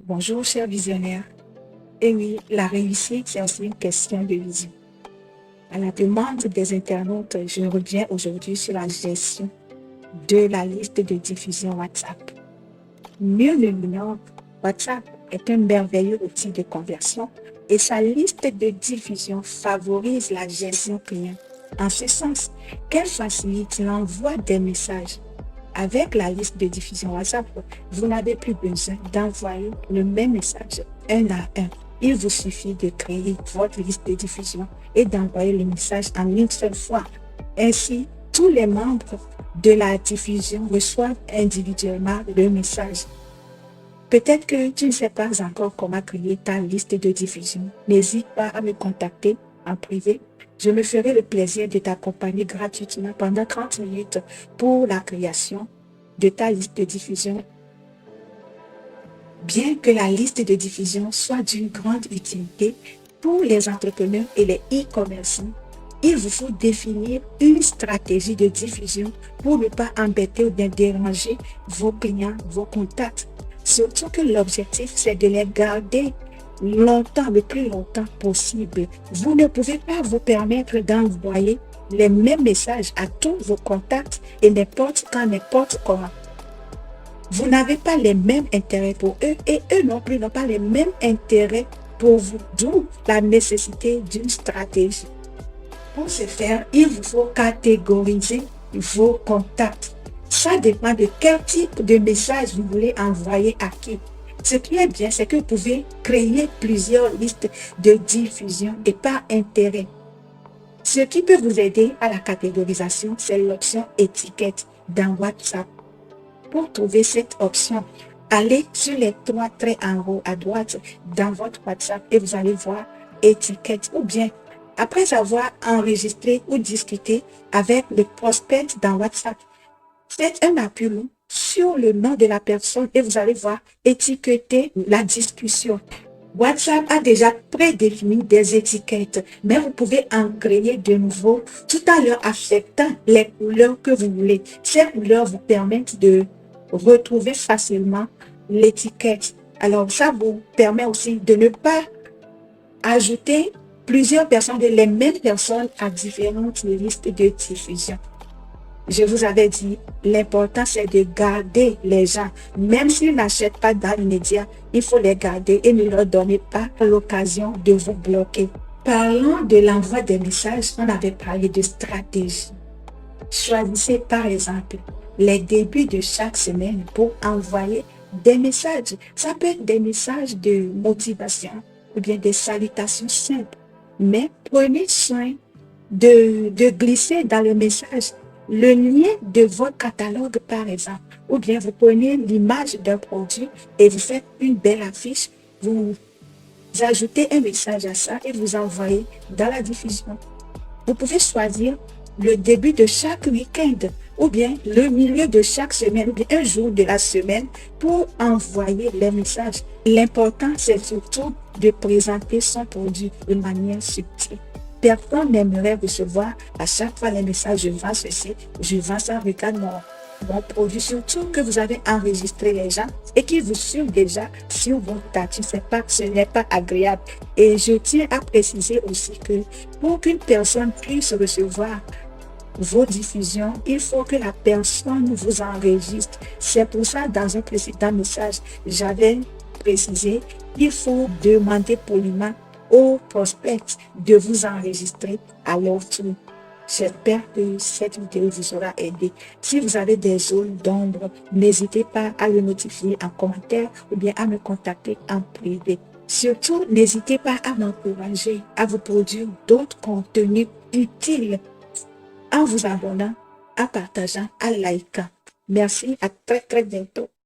Bonjour, chers visionnaires. Et oui, la réussite, c'est aussi une question de vision. À la demande des internautes, je reviens aujourd'hui sur la gestion de la liste de diffusion WhatsApp. Mieux le l'ignore, WhatsApp est un merveilleux outil de conversion et sa liste de diffusion favorise la gestion client. En ce sens, qu'elle facilite l'envoi des messages. Avec la liste de diffusion WhatsApp, vous n'avez plus besoin d'envoyer le même message un à un. Il vous suffit de créer votre liste de diffusion et d'envoyer le message en une seule fois. Ainsi, tous les membres de la diffusion reçoivent individuellement le message. Peut-être que tu ne sais pas encore comment créer ta liste de diffusion. N'hésite pas à me contacter en privé. Je me ferai le plaisir de t'accompagner gratuitement pendant 30 minutes pour la création de ta liste de diffusion. Bien que la liste de diffusion soit d'une grande utilité pour les entrepreneurs et les e-commerçants, il vous faut définir une stratégie de diffusion pour ne pas embêter ou bien déranger vos clients, vos contacts. Surtout que l'objectif, c'est de les garder longtemps, le plus longtemps possible. Vous ne pouvez pas vous permettre d'envoyer les mêmes messages à tous vos contacts et n'importe quand, n'importe comment. Vous n'avez pas les mêmes intérêts pour eux et eux non plus n'ont pas les mêmes intérêts pour vous. D'où la nécessité d'une stratégie. Pour ce faire, il vous faut catégoriser vos contacts. Ça dépend de quel type de message vous voulez envoyer à qui. Ce qui est bien, c'est que vous pouvez créer plusieurs listes de diffusion et par intérêt. Ce qui peut vous aider à la catégorisation, c'est l'option étiquette dans WhatsApp. Pour trouver cette option, allez sur les 3 traits en haut à droite dans votre WhatsApp et vous allez voir étiquette ou bien après avoir enregistré ou discuté avec le prospect dans WhatsApp, faites un appui sur le nom de la personne et vous allez voir étiqueter la discussion. WhatsApp a déjà prédéfini des étiquettes, mais vous pouvez en créer de nouveaux tout en leur affectant les couleurs que vous voulez. Ces couleurs vous permettent de retrouver facilement l'étiquette. Alors, ça vous permet aussi de ne pas ajouter plusieurs personnes, les mêmes personnes à différentes listes de diffusion. Je vous avais dit, l'important c'est de garder les gens. Même s'ils n'achètent pas dans l'immédiat, il faut les garder et ne leur donner pas l'occasion de vous bloquer. Parlons de l'envoi des messages, on avait parlé de stratégie. Choisissez par exemple les débuts de chaque semaine pour envoyer des messages. Ça peut être des messages de motivation ou bien des salutations simples. Mais prenez soin de glisser dans le message le lien de votre catalogue, par exemple. Ou bien vous prenez l'image d'un produit et vous faites une belle affiche. Vous ajoutez un message à ça et vous envoyez dans la diffusion. Vous pouvez choisir le début de chaque week-end ou bien le milieu de chaque semaine ou bien un jour de la semaine pour envoyer les messages. L'important, c'est surtout de présenter son produit de manière subtile. Personne n'aimerait recevoir à chaque fois les messages « je vends ceci, je vends ça, regarde mon produit ». Surtout que vous avez enregistré les gens et qu'ils vous suivent déjà sur votre statut. Ce n'est pas agréable. Et je tiens à préciser aussi que pour qu'une personne puisse recevoir vos diffusions, il faut que la personne vous enregistre. C'est pour ça, dans un précédent message, j'avais précisé qu'il faut demander poliment aux prospects de vous enregistrer à leur tour. J'espère que cette vidéo vous aura aidé. Si vous avez des zones d'ombre, n'hésitez pas à le notifier en commentaire ou bien à me contacter en privé. Surtout, n'hésitez pas à m'encourager à vous produire d'autres contenus utiles en vous abonnant, en partageant, en likant. Merci, à très bientôt.